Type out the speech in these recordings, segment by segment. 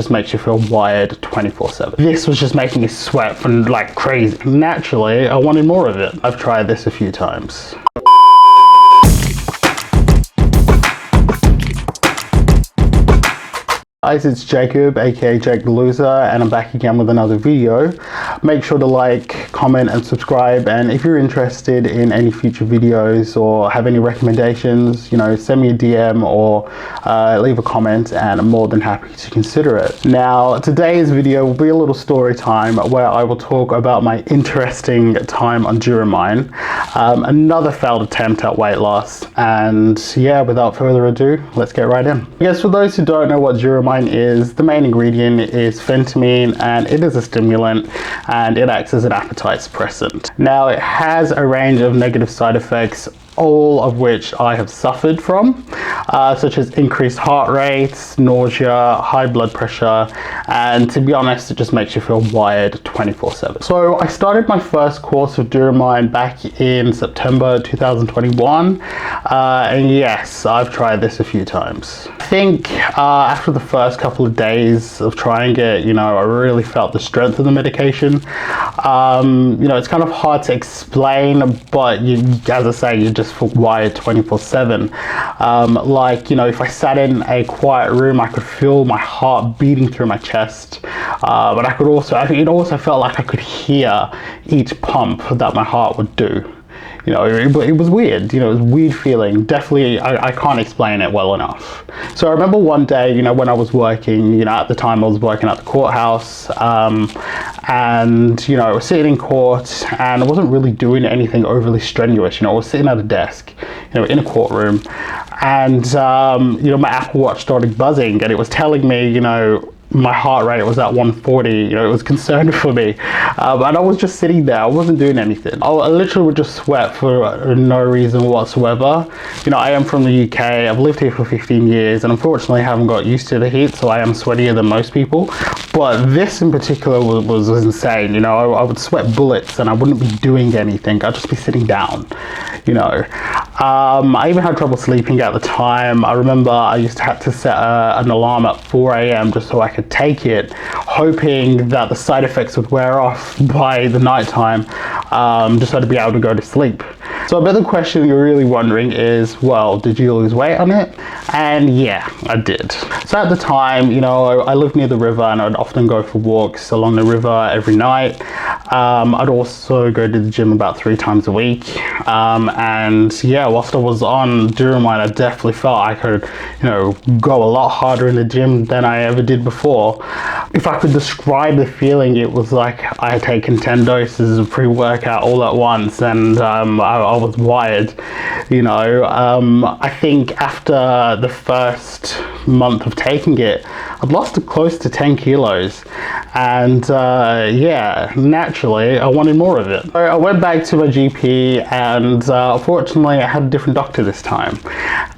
just makes you feel wired 24/7. This was just making me sweat from like crazy. Naturally, I wanted more of it. I've tried this a few times. Guys, it's Jacob, aka Jake the Loser, and I'm back again with another video. Make sure to like, comment and subscribe, and if you're interested in any future videos or have any recommendations, you know, send me a DM or leave a comment, and I'm more than happy to consider it. Now, today's video will be a little story time where I will talk about my interesting time on Duromine, another failed attempt at weight loss, and yeah, without further ado, let's get right in. I guess for those who don't know what Duromine is, the main ingredient is phentermine, and it is a stimulant and it acts as an appetite suppressant. Now, it has a range of negative side effects, all of which I have suffered from, such as increased heart rates, nausea, high blood pressure, and to be honest, it just makes you feel wired 24/7. So I started my first course of Duromine back in September 2021, and yes, I've tried this a few times. I think after the first couple of days of trying it, you know, I really felt the strength of the medication. You know, it's kind of hard to explain, but you, as I say, you just feel wired 24/7. Like, you know, if I sat in a quiet room, I could feel my heart beating through my chest, but I could also, it also felt like I could hear each pump that my heart would do. You know, it was weird, you know, it was a weird feeling. Definitely, I can't explain it well enough. So I remember one day, you know, when I was working, you know, at the time I was working at the courthouse, and, you know, I was sitting in court and I wasn't really doing anything overly strenuous. You know, I was sitting at a desk, you know, in a courtroom, and, you know, my Apple Watch started buzzing and it was telling me, you know, my heart rate was at 140, you know, it was concerned for me. And I was just sitting there, I wasn't doing anything. I literally would just sweat for no reason whatsoever. You know, I am from the UK, I've lived here for 15 years, and unfortunately I haven't got used to the heat, so I am sweatier than most people. But this in particular was insane. You know, I would sweat bullets and I wouldn't be doing anything, I'd just be sitting down, you know. I even had trouble sleeping at the time. I remember I used to have to set an alarm at 4 AM just so I could take it, hoping that the side effects would wear off by the night time, just so to be able to go to sleep. So I bet the question you're really wondering is, well, did you lose weight on it? And yeah, I did. So at the time, you know, I lived near the river and I'd often go for walks along the river every night. I'd also go to the gym about 3 times a week. And yeah, whilst I was on Duromine, I definitely felt I could, you know, go a lot harder in the gym than I ever did before. If I could describe the feeling, it was like I had taken 10 doses of pre-workout all at once, and I was wired, you know. I think after the first month of taking it, I'd lost close to 10 kilos, and yeah, naturally I wanted more of it. So I went back to my GP, and unfortunately I had a different doctor this time,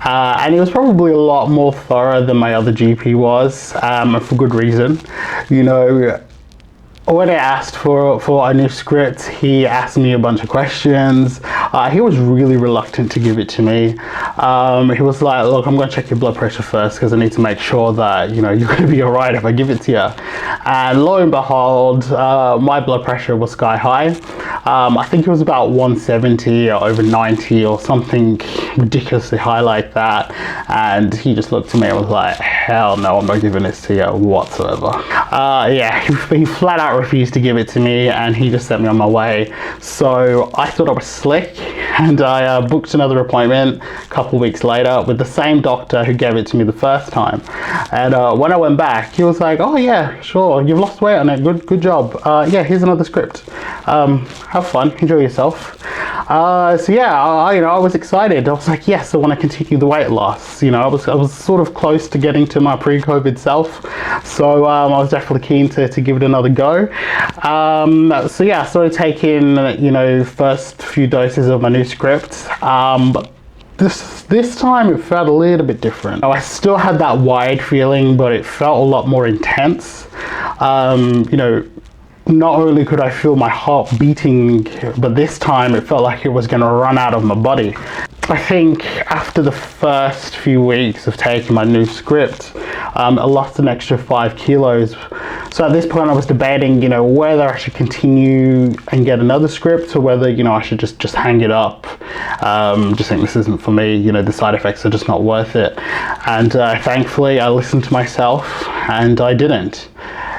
and he was probably a lot more thorough than my other GP was, for good reason. You know, when I asked for a new script, he asked me a bunch of questions. He was really reluctant to give it to me. He was like, look, I'm going to check your blood pressure first because I need to make sure that, you know, you're going to be all right if I give it to you. And lo and behold, my blood pressure was sky high. I think it was about 170 or over 90 or something ridiculously high like that. And he just looked at me and was like, hell no, I'm not giving this to you whatsoever. Yeah, he flat out refused to give it to me, and he just sent me on my way. So I thought I was slick, and I booked another appointment a couple weeks later with the same doctor who gave it to me the first time. And when I went back, he was like, oh yeah, sure, you've lost weight on it, good job. Yeah, here's another script. Have fun, enjoy yourself. So yeah, you know, I was excited. I was like, yes, I want to continue the weight loss. You know, I was sort of close to getting to my pre-COVID self, so I was definitely keen to give it another go. So yeah, I started taking, you know, first few doses of my new script, but this time it felt a little bit different. I still had that wide feeling, but it felt a lot more intense. You know, not only could I feel my heart beating, but this time it felt like it was going to run out of my body. I think after the first few weeks of taking my new script, I lost an extra 5 kilos. So at this point I was debating, you know, whether I should continue and get another script, or whether, you know, I should just hang it up. Just think this isn't for me, you know, the side effects are just not worth it. And thankfully I listened to myself and I didn't.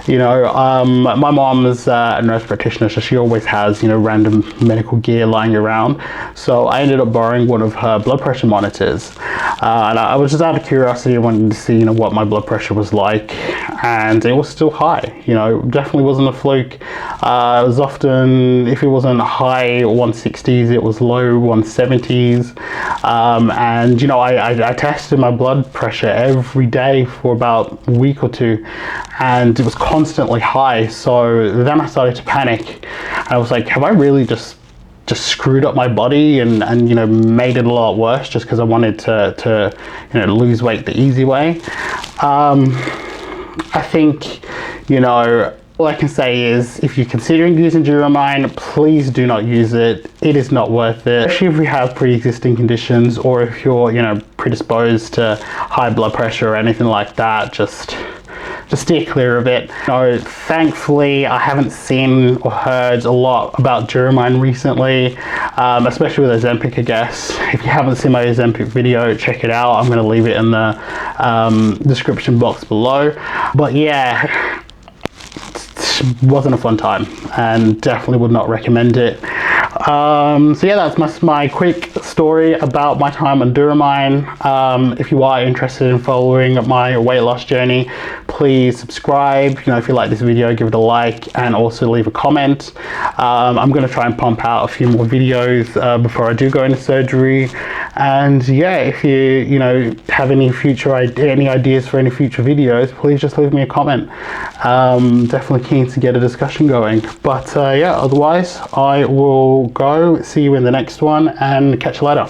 You know, my mom is a nurse practitioner, so she always has, you know, random medical gear lying around. So I ended up borrowing one of her blood pressure monitors. And I was just out of curiosity, wanting to see, you know, what my blood pressure was like. And it was still high, you know, definitely wasn't a fluke. It was often, if it wasn't high 160s, it was low 170s. And, you know, I tested my blood pressure every day for about a week or two, and it was constantly high. So then I started to panic. I was like, have I really just screwed up my body and you know, made it a lot worse just because I wanted to you know, lose weight the easy way? I think, you know, all I can say is, if you're considering using Duromine, please do not use it. It is not worth it, especially if you have pre-existing conditions, or if you're, you know, predisposed to high blood pressure or anything like that. Just steer clear of it. You know, thankfully I haven't seen or heard a lot about Duromine recently, especially with Ozempic, I guess. If you haven't seen my Ozempic video, check it out. I'm going to leave it in the description box below. But yeah, it wasn't a fun time and definitely would not recommend it. So yeah, that's my quick story about my time on Duromine. If you are interested in following my weight loss journey, please subscribe. You know, if you like this video, give it a like, and also leave a comment. I'm going to try and pump out a few more videos before I do go into surgery. And yeah, if you know, have any ideas for any future videos, please just leave me a comment. Definitely keen to get a discussion going. But yeah, otherwise I will go. See you in the next one and catch you later.